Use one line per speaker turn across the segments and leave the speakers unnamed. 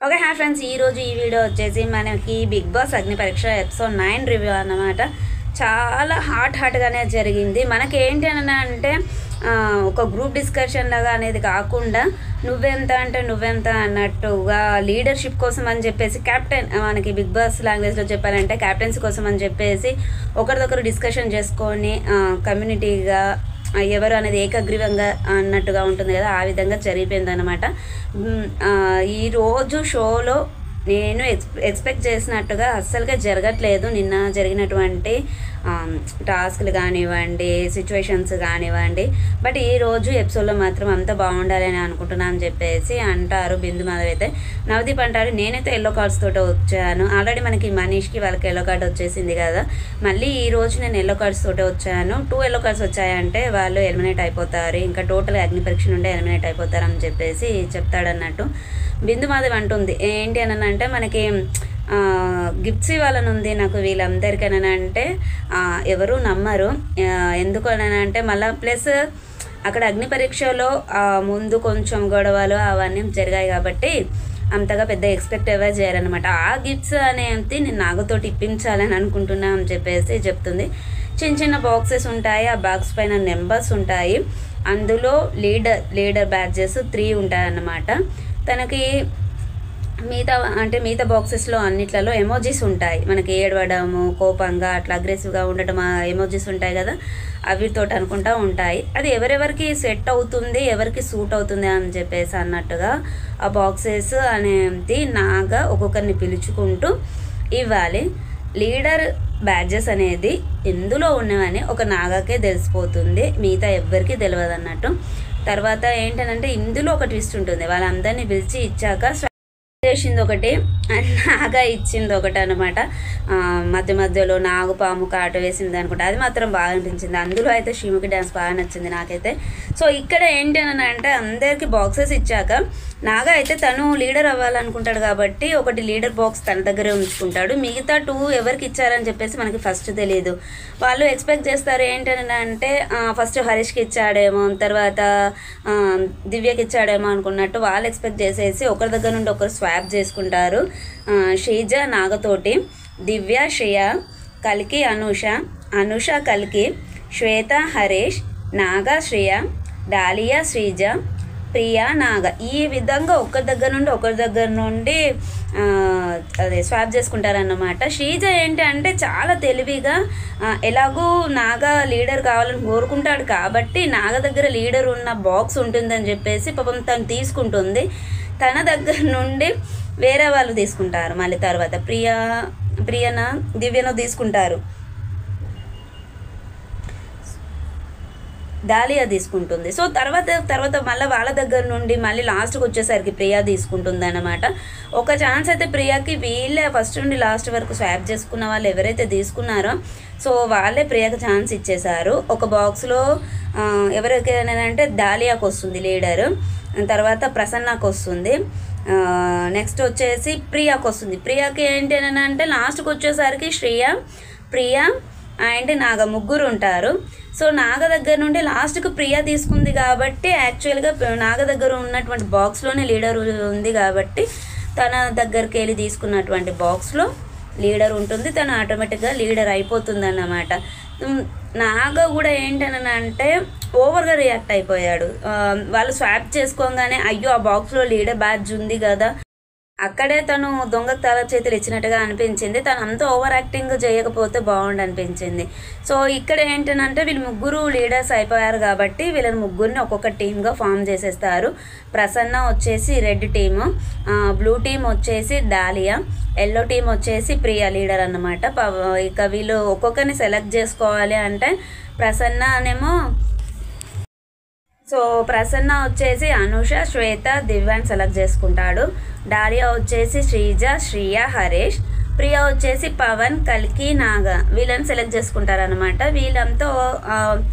Okay hi friends, ఈరోజు ఈ video వచ్చేసి మనకి బిగ్ బాస్ అగ్ని పరీక్ష ఎపిసోడ్ 9 రివ్యూ అన్నమాట. చాలా హాట్గానే జరిగింది. మనకి ఏంటి అని అంటే ఒక గ్రూప్ డిస్కషన్ లాగా అనేది కాకుండా నువ్వెంత అంటే నువ్వెంత అన్నట్టుగా లీడర్షిప్ కోసం అని చెప్పేసి క్యాప్టెన్, మనకి బిగ్ బాస్ లాంగ్వేజ్లో చెప్పాలంటే క్యాప్టెన్సీ కోసం అని చెప్పేసి ఒకరిదొకరు డిస్కషన్ చేసుకొని కమ్యూనిటీగా ఎవరు అనేది ఏకగ్రీవంగా అన్నట్టుగా ఉంటుంది కదా, ఆ విధంగా జరిగిపోయిందనమాట. ఈరోజు షోలో నేను ఎక్స్పెక్ట్ చేసినట్టుగా అస్సలుగా జరగట్లేదు. నిన్న జరిగినటువంటి టాస్క్లు కానివ్వండి, సిచ్యువేషన్స్ కానివ్వండి, బట్ ఈరోజు ఎపిసోడ్లో మాత్రం అంత బాగుండాలని అనుకుంటున్నాను అని చెప్పేసి అంటారు బిందు మాధవ్ అయితే. నవదీప్ అంటారు నేనైతే ఎల్లో కార్డ్స్ తోటి వచ్చాను, ఆల్రెడీ మనకి మనీష్కి వాళ్ళకి ఎల్లో కార్డ్ వచ్చేసింది కదా, మళ్ళీ ఈరోజు నేను ఎల్లో కార్డ్స్ తోటి వచ్చాను. 2 ఎల్లో కార్డ్స్ వచ్చాయంటే వాళ్ళు ఎలిమినేట్ అయిపోతారు, ఇంకా టోటల్ అగ్ని పరీక్ష నుండి ఎలిమినేట్ అయిపోతారు అని చెప్పేసి చెప్తాడన్నట్టు. బిందు మాధవ్ అంటుంది ఏంటి అని అంటే మనకి గిఫ్ట్స్ ఇవ్వాలని ఉంది నాకు వీళ్ళందరికీ అంటే ఎవరు నమ్మరు. ఎందుకు అని అంటే మళ్ళీ ప్లస్ అక్కడ అగ్ని పరీక్షలో ముందు కొంచెం గొడవలు అవన్నీ జరిగాయి కాబట్టి అంతగా పెద్ద ఎక్స్పెక్ట్ ఎవరు చేయరనమాట. ఆ గిఫ్ట్స్ అనేది నేను నాగతోటి ఇప్పించాలని అనుకుంటున్నా అని చెప్పేసి చెప్తుంది. చిన్న బాక్సెస్ ఉంటాయి, ఆ బాక్స్ పైన నెంబర్స్ ఉంటాయి, అందులో లీడర్ బ్యాడ్జెస్ 3 ఉంటాయన్నమాట. తనకి మిగతా బాక్సెస్లో అన్నిట్లలో ఎమోజీస్ ఉంటాయి, మనకి ఏడవడము, కోపంగా అట్లా అగ్రెసివ్గా ఉండటం ఆ ఎమోజీస్ ఉంటాయి కదా, అవితోటి అనుకుంటా ఉంటాయి. అది ఎవరెవరికి సెట్ అవుతుంది, ఎవరికి సూట్ అవుతుంది అని చెప్పేసి అన్నట్టుగా ఆ బాక్సెస్ అనేది నాగా ఒక్కొక్కరిని పిలుచుకుంటూ ఇవ్వాలి. లీడర్ బ్యాడ్జెస్ అనేది ఎందులో ఉన్నవని ఒక నాగాకే తెలిసిపోతుంది, మిగతా ఎవ్వరికి తెలియదు అన్నట్టు. తర్వాత ఏంటంటే ఇందులో ఒక ట్విస్ట్ ఉంటుంది, వాళ్ళందరినీ పిలిచి ఇచ్చాక చేసింది ఒకటి నాగా ఇచ్చింది ఒకటి అనమాట. మధ్యలో నాగుపాము కాట వేసింది అనుకుంటా, అది మాత్రం బాగా అనిపించింది. అందులో అయితే శ్రీముఖి డ్యాన్స్ బాగా నచ్చింది నాకైతే. సో ఇక్కడ ఏంటి అని అంటే అందరికీ బాక్సెస్ ఇచ్చాక నాగా అయితే తను లీడర్ అవ్వాలనుకుంటాడు కాబట్టి ఒకటి లీడర్ బాక్స్ తన దగ్గరే ఉంచుకుంటాడు, మిగతా 2 ఎవరికి ఇచ్చారని చెప్పేసి మనకి ఫస్ట్ తెలియదు. వాళ్ళు ఎక్స్పెక్ట్ చేస్తారు ఏంటి అని అంటే ఫస్ట్ హరీష్కి ఇచ్చాడేమో, తర్వాత దివ్యకి ఇచ్చాడేమో అనుకున్నట్టు వాళ్ళు ఎక్స్పెక్ట్ చేసేసి ఒకరి దగ్గర నుండి ఒకరు స్వాప్ చేసుకుంటారు. శ్రీజ నాగతోటి, దివ్య శ్రేయ, కల్కి అనూష కల్కి, శ్వేత హరీష్, నాగా శ్రేయ, డాలియా శ్రీజ, ప్రియా నాగ, ఈ విధంగా ఒకరి దగ్గర నుండి అదే స్వాప్ చేసుకుంటారన్నమాట. శ్రీజ ఏంటి అంటే చాలా తెలివిగా ఎలాగూ నాగా లీడర్ కావాలని కోరుకుంటాడు కాబట్టి నాగ దగ్గర లీడర్ ఉన్న బాక్స్ ఉంటుందని చెప్పేసి పాపం తను తీసుకుంటుంది. తన దగ్గర నుండి వేరే వాళ్ళు తీసుకుంటారు, మళ్ళీ తర్వాత ప్రియన దివ్యను తీసుకుంటారు, డాలియా తీసుకుంటుంది. సో తర్వాత మళ్ళీ వాళ్ళ దగ్గర నుండి మళ్ళీ లాస్ట్కి వచ్చేసరికి ప్రియా తీసుకుంటుంది అన్నమాట. ఒక ఛాన్స్ అయితే ప్రియాకి వీళ్ళే ఫస్ట్ నుండి లాస్ట్ వరకు స్వాప్ చేసుకున్న వాళ్ళు ఎవరైతే తీసుకున్నారో సో వాళ్ళే ప్రియాకి ఛాన్స్ ఇచ్చేశారు. ఒక బాక్స్లో ఎవరికైనా అంటే డాలియాకి వస్తుంది లీడర్, తర్వాత ప్రసన్నకు వస్తుంది, నెక్స్ట్ వచ్చేసి ప్రియాకి వస్తుంది. ప్రియాకి ఏంటి అని అంటే లాస్ట్కి వచ్చేసరికి శ్రేయ, ప్రియా అండ్ నాగ ముగ్గురు ఉంటారు. సో నాగ దగ్గర నుండి లాస్ట్కి ప్రియా తీసుకుంది కాబట్టి యాక్చువల్గా నాగ దగ్గర ఉన్నటువంటి బాక్స్లోనే లీడర్ ఉంది కాబట్టి తన దగ్గరికి వెళ్ళి తీసుకున్నటువంటి బాక్స్లో లీడర్ ఉంటుంది, తను ఆటోమేటిక్గా లీడర్ అయిపోతుంది అన్నమాట. నాగ కూడా ఏంటని అంటే ఓవర్గా రియాక్ట్ అయిపోయాడు. వాళ్ళు స్వాప్ చేసుకోగానే అయ్యో ఆ బాక్స్లో లీడర్ బ్యాడ్జ్ ఉంది కదా, అక్కడే తను దొంగకు తల చేతులు ఇచ్చినట్టుగా అనిపించింది. తను అంత ఓవర్ యాక్టింగ్ చేయకపోతే బాగుండు అనిపించింది. సో ఇక్కడ ఏంటంటే వీళ్ళు ముగ్గురు లీడర్స్ అయిపోయారు కాబట్టి వీళ్ళని ముగ్గురిని ఒక్కొక్క టీమ్గా ఫామ్ చేసేస్తారు. ప్రసన్న వచ్చేసి రెడ్ టీము, బ్లూ టీం వచ్చేసి డాలియా, ఎల్లో టీం వచ్చేసి ప్రియా లీడర్ అన్నమాట. ఇక వీళ్ళు ఒక్కొక్కరిని సెలెక్ట్ చేసుకోవాలి అంటే ప్రసన్న వచ్చేసి అనూష, శ్వేత, దివ్యాన్ని సెలెక్ట్ చేసుకుంటాడు. డాలియా వచ్చేసి శ్రీజ, శ్రియ, హరీష్, ప్రియా వచ్చేసి పవన్, కల్కి, నాగ, వీళ్ళని సెలెక్ట్ చేసుకుంటారనమాట. వీళ్ళంతా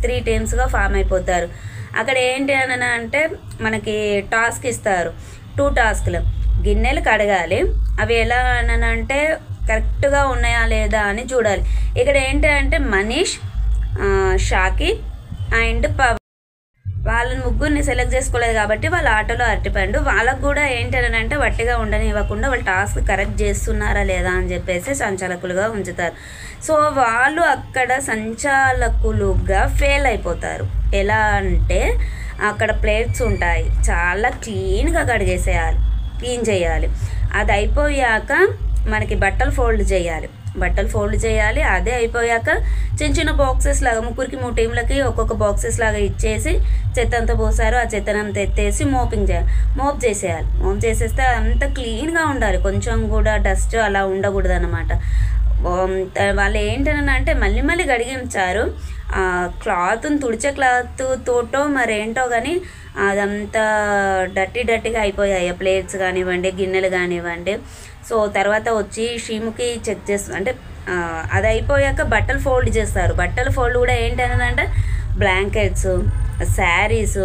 3 టీమ్స్గా ఫామ్ అయిపోతారు. అక్కడ ఏంటి అని అంటే మనకి టాస్క్ ఇస్తారు, 2 టాస్క్లు. గిన్నెలు కడగాలి, అవి ఎలా అని అంటే కరెక్ట్గా ఉన్నాయా లేదా అని చూడాలి. ఇక్కడ ఏంటి అంటే మనీష్, షాకి అండ్ పవన్ వాళ్ళని ముగ్గురిని సెలెక్ట్ చేసుకోలేదు కాబట్టి వాళ్ళ ఆటోలో అరటిపండు. వాళ్ళకు కూడా ఏంటంటే వట్టిగా ఉండనివ్వకుండా వాళ్ళు టాస్క్ కరెక్ట్ చేస్తున్నారా లేదా అని చెప్పేసి సంచాలకులుగా ఉంచుతారు. సో వాళ్ళు అక్కడ సంచాలకులుగా ఫెయిల్ అయిపోతారు. ఎలా అంటే అక్కడ ప్లేట్స్ ఉంటాయి, చాలా క్లీన్గా కడిగేసేయాలి, క్లీన్ చేయాలి. అది అయిపోయాక మనకి బట్టలు ఫోల్డ్ చేయాలి. అదే అయిపోయాక చిన్న చిన్న బాక్సెస్ లాగా ముగ్గురికి 3 టీంలకి ఒక్కొక్క బాక్సెస్ లాగా ఇచ్చేసి చెత్త అంతా పోసారు. ఆ చెత్తనంతా ఎత్తేసి మోప్ చేసేస్తే అంత క్లీన్గా ఉండాలి. కొంచెం కూడా డస్ట్ అలా ఉండకూడదు అన్నమాట. వాళ్ళు ఏంటనంటే మళ్ళీ గడిగించారు. క్లాత్ని తుడిచే క్లాత్ తోటో మరేంటో కానీ అదంతా డర్టీగా అయిపోయాయి. ప్లేట్స్ కానివ్వండి, గిన్నెలు కానివ్వండి. సో తర్వాత వచ్చి షీముకి చెక్ చేస్తుంది. అంటే అది అయిపోయాక బట్టలు ఫోల్డ్ చేస్తారు. బట్టలు ఫోల్డ్ కూడా ఏంటంటే బ్లాంకెట్స్, శారీస్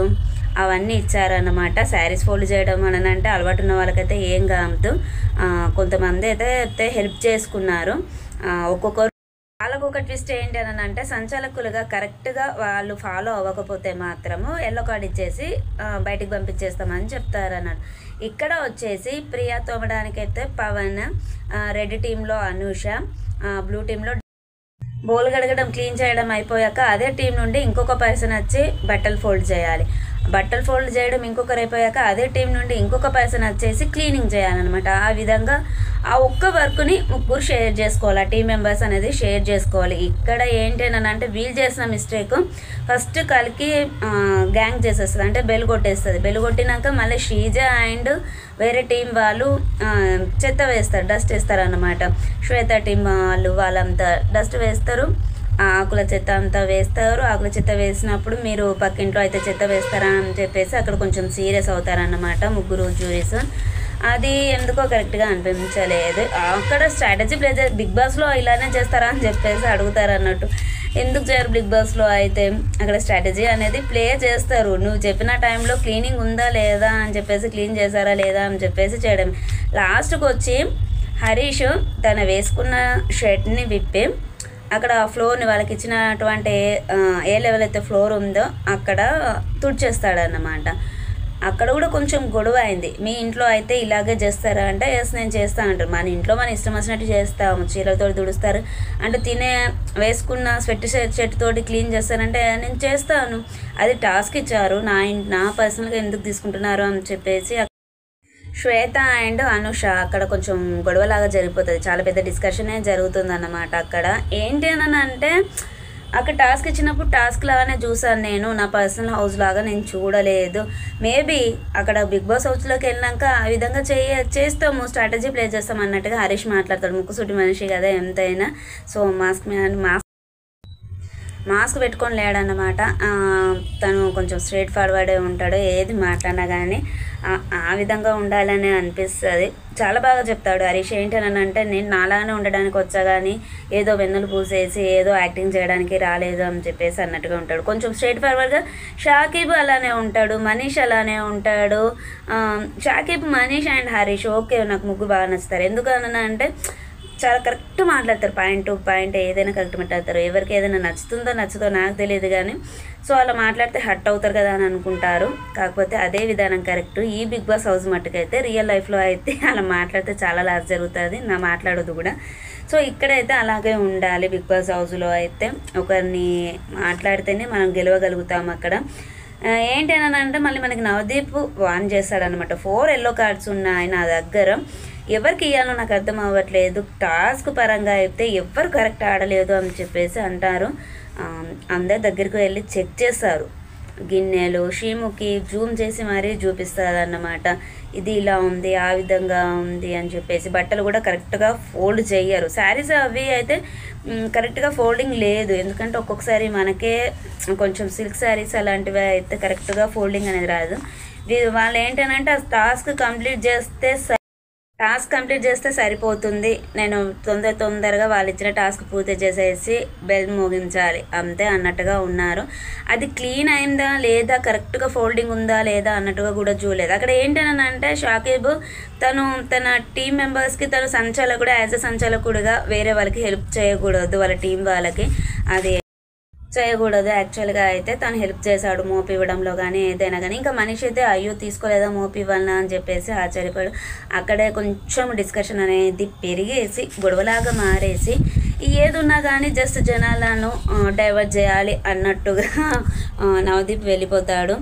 అవన్నీ ఇచ్చారన్నమాట. శారీస్ ఫోల్డ్ చేయడం అంటే అలవాటు ఉన్న వాళ్ళకైతే ఏం కాదు. కొంతమంది అయితే హెల్ప్ చేసుకున్నారు. ఒక్కొక్కరు వాళ్ళకు ఒక ట్విస్ట్ ఏంటనంటే సంచాలకులుగా కరెక్ట్గా వాళ్ళు ఫాలో అవ్వకపోతే మాత్రము ఎల్లో కార్డ్ ఇచ్చేసి బయటికి పంపించేస్తామని చెప్తారన్నాడు. ఇక్కడ వచ్చేసి ప్రియా తోమడానికైతే పవన్, రెడ్ టీంలో అనూష, బ్లూ టీంలో బోల్ గడగడం క్లీన్ చేయడం అయిపోయాక అదే టీం నుండి ఇంకొక పర్సన్ వచ్చి బట్టలు ఫోల్డ్ చేయడం ఇంకొకరు అయిపోయాక అదే టీం నుండి ఇంకొక పర్సన్ వచ్చేసి క్లీనింగ్ చేయాలన్నమాట. ఆ విధంగా ఆ ఒక్క వర్క్ని ముగ్గురు షేర్ చేసుకోవాలి. ఆ టీం మెంబర్స్ అనేది షేర్ చేసుకోవాలి. ఇక్కడ ఏంటంటే వీళ్ళు చేసిన మిస్టేక్, ఫస్ట్ కలికి గ్యాంగ్ చేసేస్తుంది, అంటే బెల్ కొట్టేస్తుంది. బెల్ కొట్టినాక మళ్ళీ శ్రీజ అండ్ వేరే టీం వాళ్ళు చెత్త వేస్తారు, డస్ట్ వేస్తారు అన్నమాట. శ్వేత టీం వాళ్ళంతా డస్ట్ వేస్తారు, ఆకుల చెత్త అంతా వేస్తారు. ఆకుల చెత్త వేసినప్పుడు మీరు పక్కింట్లో అయితే చెత్త వేస్తారా అని చెప్పేసి అక్కడ కొంచెం సీరియస్ అవుతారన్నమాట ముగ్గురు జ్యూరీస్. అది ఎందుకో కరెక్ట్గా అనిపించలేదు. అక్కడ స్ట్రాటజీ ప్లే బిగ్ బాస్లో ఇలానే చేస్తారా అని చెప్పేసి అడుగుతారు అన్నట్టు. ఎందుకు చేయరు బిగ్ బాస్లో అయితే? అక్కడ స్ట్రాటజీ అనేది ప్లే చేస్తారు. నువ్వు చెప్పిన టైంలో క్లీనింగ్ ఉందా లేదా అని చెప్పేసి, క్లీన్ చేశారా లేదా అని చెప్పేసి చేయడం. లాస్ట్కి వచ్చి హరీష్ తన వేసుకున్న షర్ట్ని విప్పి అక్కడ ఫ్లోర్ని వాళ్ళకి ఇచ్చినటువంటి ఏ లెవెల్ అయితే ఫ్లోర్ ఉందో అక్కడ తుడిచేస్తాడన్నమాట. అక్కడ కూడా కొంచెం గొడవ అయింది. మీ ఇంట్లో అయితే ఇలాగే చేస్తారా అంటే ఎస్ నేను చేస్తాను అంటారు. మన ఇంట్లో మన ఇష్టం వచ్చినట్టు చేస్తాము. చీరలతో తుడుస్తారు అంటే వేసుకున్న షర్ట్ తోటి క్లీన్ చేస్తారంటే నేను చేస్తాను. అది టాస్క్ ఇచ్చారు, నా పర్సనల్గా ఎందుకు తీసుకుంటున్నారు అని చెప్పేసి శ్వేత అండ్ అనుష అక్కడ కొంచెం గొడవలాగా జరిగిపోతుంది. చాలా పెద్ద డిస్కషనే జరుగుతుంది అన్నమాట. అక్కడ ఏంటి అని అంటే అక్కడ టాస్క్ ఇచ్చినప్పుడు టాస్క్ లాగానే చూసాను నేను, నా పర్సనల్ హౌస్ లాగా నేను చూడలేదు. మేబీ అక్కడ బిగ్ బాస్ హౌస్లోకి వెళ్ళినాక ఆ విధంగా చేస్తాము, స్ట్రాటజీ ప్లే చేస్తాం అన్నట్టుగా హరీష్ మాట్లాడతాడు. ముక్కుసూటి మనిషి కదా ఎంతైనా. సో మాస్క్ పెట్టుకొని లేడన్నమాట. తను కొంచెం స్ట్రైట్ ఫార్వర్డే ఉంటాడు, ఏది మాట్లాడినా కానీ ఆ విధంగా ఉండాలని అనిపిస్తుంది. చాలా బాగా చెప్తాడు హరీష్. ఏంటనంటే నేను నాలాగానే ఉండడానికి వచ్చా కానీ ఏదో వెన్నులు పూసేసి ఏదో యాక్టింగ్ చేయడానికి రాలేదు అని చెప్పేసి అన్నట్టుగా ఉంటాడు. కొంచెం స్ట్రైట్ ఫార్వర్డ్గా షాకీబ్ అలానే ఉంటాడు, మనీష్ అలానే ఉంటాడు. షాకీబ్, మనీష్ అండ్ హరీష్ ఓకే, నాకు ముగ్గురు బాగా నచ్చుతారు. ఎందుకనంటే చాలా కరెక్ట్ మాట్లాడతారు, పాయింట్ టు పాయింట్ ఏదైనా కరెక్ట్ మాట్లాడతారు. ఎవరికి ఏదైనా నచ్చుతో నాకు తెలియదు కానీ సో అలా మాట్లాడితే హర్ట్ అవుతారు కదా అని అనుకుంటారు. కాకపోతే అదే విధానం కరెక్ట్. ఈ బిగ్ బాస్ హౌస్ మట్టుకైతే రియల్ లైఫ్లో అయితే అలా మాట్లాడితే చాలా లాస్ జరుగుతుంది, మాట్లాడదు కూడా. సో ఇక్కడైతే అలాగే ఉండాలి. బిగ్ బాస్ హౌస్లో అయితే ఒకరిని మాట్లాడితేనే మనం గెలవగలుగుతాం. అక్కడ ఏంటి అని అంటే మళ్ళీ మనకి నవదీప్ వాన్ చేస్తాడనమాట. 4 ఎల్లో కార్డ్స్ ఉన్నాయి నా దగ్గర, ఎవరికి ఇవ్వాలో నాకు అర్థం అవ్వట్లేదు. టాస్క్ పరంగా అయితే ఎవరు కరెక్ట్ ఆడలేదు అని చెప్పేసి అంటారు. అందరి దగ్గరికి వెళ్ళి చెక్ చేస్తారు గిన్నెలు. షీముకి జూమ్ చేసి మరీ చూపిస్తుంది అన్నమాట, ఇది ఇలా ఉంది, ఆ విధంగా ఉంది అని చెప్పేసి. బట్టలు కూడా కరెక్ట్గా ఫోల్డ్ చేయరు. శారీస్ అవి అయితే కరెక్ట్గా ఫోల్డింగ్ లేదు, ఎందుకంటే ఒక్కొక్కసారి మనకే కొంచెం సిల్క్ శారీస్ అలాంటివి అయితే కరెక్ట్గా ఫోల్డింగ్ అనేది రాదు. వాళ్ళు ఏంటంటే ఆ టాస్క్ కంప్లీట్ చేస్తే సరిపోతుంది, నేను తొందరగా వాళ్ళు ఇచ్చిన టాస్క్ పూర్తి చేసేసి బెల్ మోగించాలి అంతే అన్నట్టుగా ఉన్నారు. అది క్లీన్ అయిందా లేదా, కరెక్ట్గా ఫోల్డింగ్ ఉందా లేదా అన్నట్టుగా కూడా చూడలేదు. అక్కడ ఏంటనంటే షాకీబ్ తన టీం మెంబర్స్కి తను సంచాలకుడు, యాజ్ ఎ సంచాలకుడుగా వేరే వాళ్ళకి హెల్ప్ చేయకూడదు, వాళ్ళ టీం వాళ్ళకి. అది చేయకూడదు. యాక్చువల్‌గా అయితే తను హెల్ప్ చేశాడు మోపివ్వడంలో గానీ, ఏదైనా గానీ. ఇంకా మనిషి అయితే అయ్యో! తీసుకోలేదా మోపివ్వాలనా అని చెప్పేసి ఆశ్చర్యపోయాడు. అక్కడే కొంచెం డిస్కషన్ అనేది పెరిగేసి, గొడవలాగా మారేసి, ఏదున్నా గానీ జస్ట్ జనాలను డైవర్ట్ చేయాలి అన్నట్టుగా నవదీప్ వెళ్ళిపోతాడు.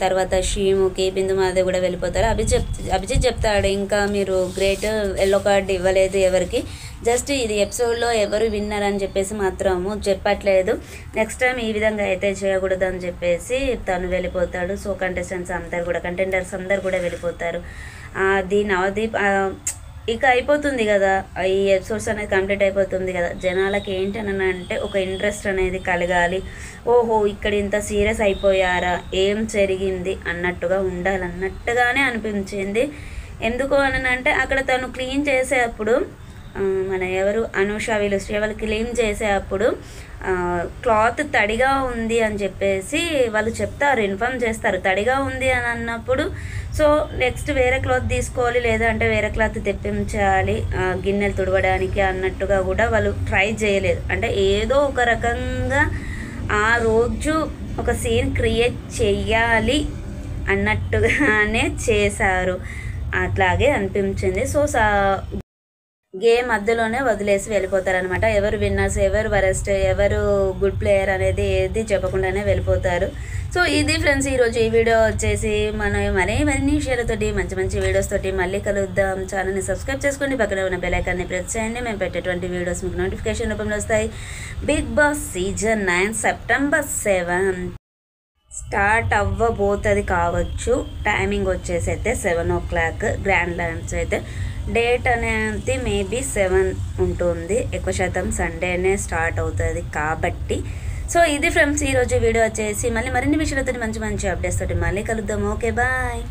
తర్వాత షీముకి, బిందుమాధవి కూడా వెళ్ళిపోతారు. అభిజిత్ చెప్తాడు, ఇంకా మీరు గ్రేట్, యెల్లో కార్డ్ ఇవ్వలేదు ఎవరికి, జస్ట్ ఇది ఎపిసోడ్లో ఎవరు విన్నర్ అని చెప్పేసి మాత్రము చెప్పట్లేదు, నెక్స్ట్ టైం ఈ విధంగా అయితే చేయకూడదు అని చెప్పేసి తను వెళ్ళిపోతాడు. సో కంటెండర్స్ అందరు కూడా వెళ్ళిపోతారు. అది నవదీప్ ఇక అయిపోతుంది కదా, ఈ ఎపిసోడ్స్ అనేది కంప్లీట్ అయిపోతుంది కదా, జనాలకి ఏంటని అంటే ఒక ఇంట్రెస్ట్ అనేది కలగాలి. ఓహో ఇక్కడ ఇంత సీరియస్ అయిపోయారా, ఏం జరిగింది అన్నట్టుగా ఉండాలన్నట్టుగానే అనిపించింది. ఎందుకు అని అంటే అక్కడ తను క్లీన్ చేసేటప్పుడు మన ఎవరు అనూష వీళ్ళు శ్రీవాళ్ళు క్లీన్ చేసేటప్పుడు క్లాత్ తడిగా ఉంది అని చెప్పేసి వాళ్ళు చెప్తారు, ఇన్ఫామ్ చేస్తారు తడిగా ఉంది అని అన్నప్పుడు. సో నెక్స్ట్ వేరే క్లాత్ తీసుకోవాలి, లేదంటే వేరే క్లాత్ తెప్పించాలి గిన్నెలు తుడవడానికి అన్నట్టుగా కూడా వాళ్ళు ట్రై చేయలేదు. అంటే ఏదో ఒక రకంగా ఆ రోజు ఒక సీన్ క్రియేట్ చెయ్యాలి అన్నట్టుగానే చేశారు, అట్లాగే అనిపించింది. సో గేమ్ మధ్యలోనే వదిలేసి వెళ్ళిపోతారనమాట. ఎవరు విన్నర్స్, ఎవరు వరెస్ట్, ఎవరు గుడ్ ప్లేయర్ అనేది ఏది చెప్పకుండానే వెళ్ళిపోతారు. సో ఇది ఫ్రెండ్స్ ఈరోజు ఈ వీడియో వచ్చేసి మనం మరిన్ని విషయాలతోటి మంచి వీడియోస్ తోటి మళ్ళీ కలుద్దాం. ఛానల్ని సబ్స్క్రైబ్ చేసుకోండి, పక్కన ఉన్న బెల్ ఐకాన్ని ప్రెస్ చేయండి, మేము పెట్టేటువంటి వీడియోస్ మీకు నోటిఫికేషన్ రూపంలో వస్తాయి. Bigg Boss season 9 September 7 start అవ్వబోతుంది కావచ్చు. టైమింగ్ వచ్చేసి అయితే 7 o'clock. గ్రాండ్ లాంచ్ అయితే డేట్ అనేది మేబీ 7 ఉంటుంది, ఎక్కువ శాతం సండేనే స్టార్ట్ అవుతుంది కాబట్టి. సో ఇది ఫ్రెండ్స్ ఈరోజు వీడియో వచ్చేసి మళ్ళీ మరిన్ని విషయాలతో మంచి అప్డేట్స్ తోటి మళ్ళీ కలుద్దాము. Okay bye.